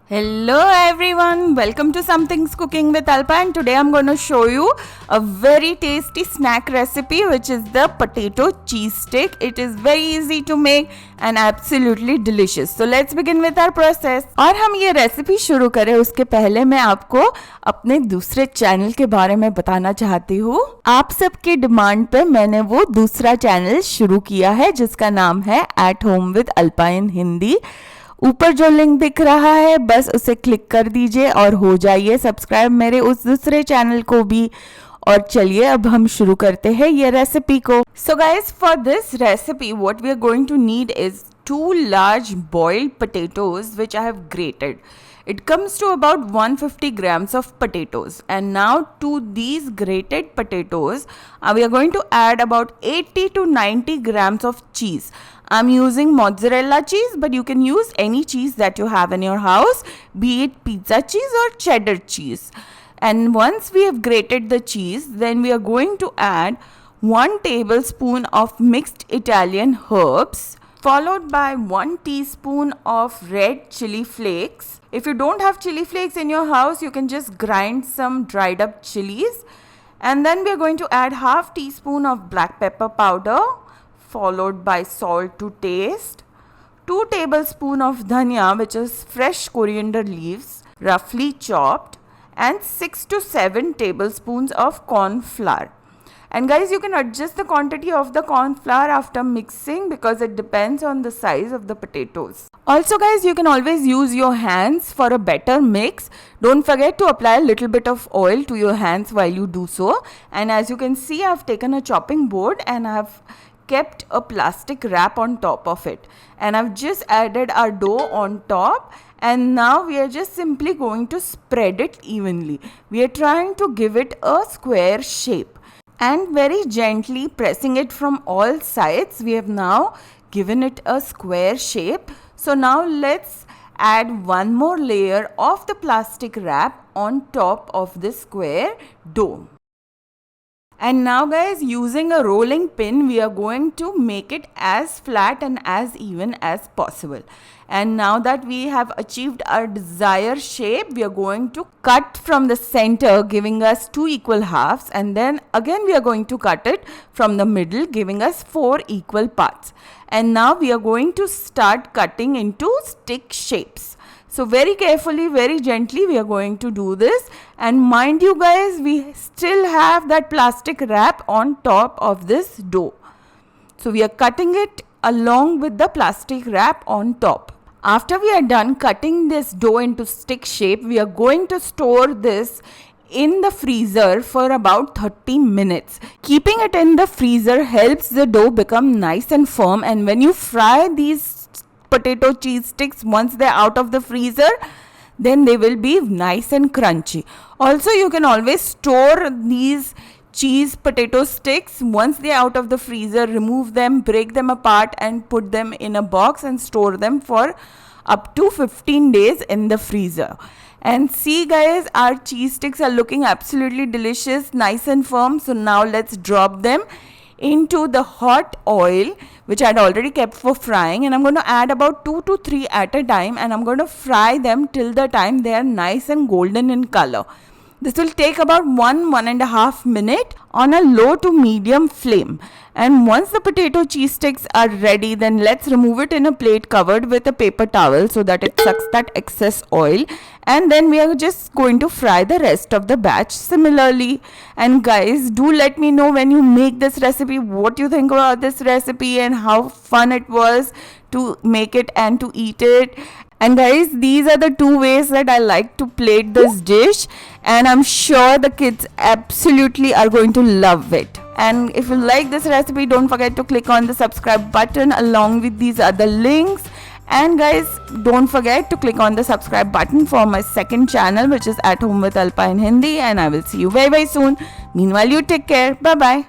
Hello everyone, welcome to Something's Cooking with Alpa, and today I'm going to show you a very tasty snack recipe which is the potato cheese stick. It is very easy to make and absolutely delicious. So let's begin with our process. और हम ये recipe शुरू करें उसके पहले मैं आपको अपने दूसरे चैनल के बारे में बताना चाहती हूँ. आप सबके डिमांड पे मैंने वो दूसरा चैनल शुरू किया है जिसका नाम है एट होम विद अल्पा इन हिंदी. ऊपर जो लिंक दिख रहा है बस उसे क्लिक कर दीजिए और हो जाइए सब्सक्राइब मेरे उस दूसरे चैनल को भी. और चलिए अब हम शुरू करते हैं ये रेसिपी को. So guys, for this recipe what we are going to need is 2 large boiled potatoes which I have grated. It comes to about 150 grams of potatoes, and now to these grated potatoes we are going to add about 80 to 90 grams of cheese. I'm using mozzarella cheese, but you can use any cheese that you have in your house, be it pizza cheese or cheddar cheese. And once we have grated the cheese, then we are going to add 1 tablespoon of mixed Italian herbs, followed by 1 teaspoon of red chili flakes. If you don't have chili flakes in your house, you can just grind some dried up chilies. And then we are going to add half teaspoon of black pepper powder, followed by salt to taste, 2 tablespoon of dhania, which is fresh coriander leaves, roughly chopped, and 6 to 7 tablespoons of corn flour. And guys, you can adjust the quantity of the corn flour after mixing because it depends on the size of the potatoes. Also guys, you can always use your hands for a better mix. Don't forget to apply a little bit of oil to your hands while you do so. And as you can see, I've taken a chopping board and I've kept a plastic wrap on top of it. And I've just added our dough on top. And now we are just simply going to spread it evenly. We are trying to give it a square shape. And very gently pressing it from all sides, we have now given it a square shape. So now let's add one more layer of the plastic wrap on top of this square dough. And now guys, using a rolling pin, we are going to make it as flat and as even as possible. And now that we have achieved our desired shape, we are going to cut from the center, giving us 2 equal halves. And then again we are going to cut it from the middle, giving us 4 equal parts. And now we are going to start cutting into stick shapes. So very carefully, very gently we are going to do this. And mind you guys, we still have that plastic wrap on top of this dough. So we are cutting it along with the plastic wrap on top. After we are done cutting this dough into stick shape, we are going to store this in the freezer for about 30 minutes. Keeping it in the freezer helps the dough become nice and firm, and when you fry these potato cheese sticks, once they're out of the freezer, then they will be nice and crunchy. Also, you can always store these cheese potato sticks once they're out of the freezer. Remove them, break them apart and put them in a box and store them for up to 15 days in the freezer. And see guys, our cheese sticks are looking absolutely delicious, nice and firm. So now let's drop them into the hot oil which I had already kept for frying, and I'm going to add about 2 to 3 at a time, and I'm going to fry them till the time they are nice and golden in color. This will take about 1.5 minutes on a low to medium flame. And once the potato cheese sticks are ready, then let's remove it in a plate covered with a paper towel so that it sucks that excess oil. And then we are just going to fry the rest of the batch similarly. And guys, do let me know when you make this recipe what you think about this recipe and how fun it was to make it and to eat it. And guys, these are the 2 ways that I like to plate this dish, and I'm sure the kids absolutely are going to love it. And if you like this recipe, don't forget to click on the subscribe button along with these other links. And guys, don't forget to click on the subscribe button for my second channel, which is At Home with Alpa in Hindi, and I will see you very soon. Meanwhile, you take care. Bye bye.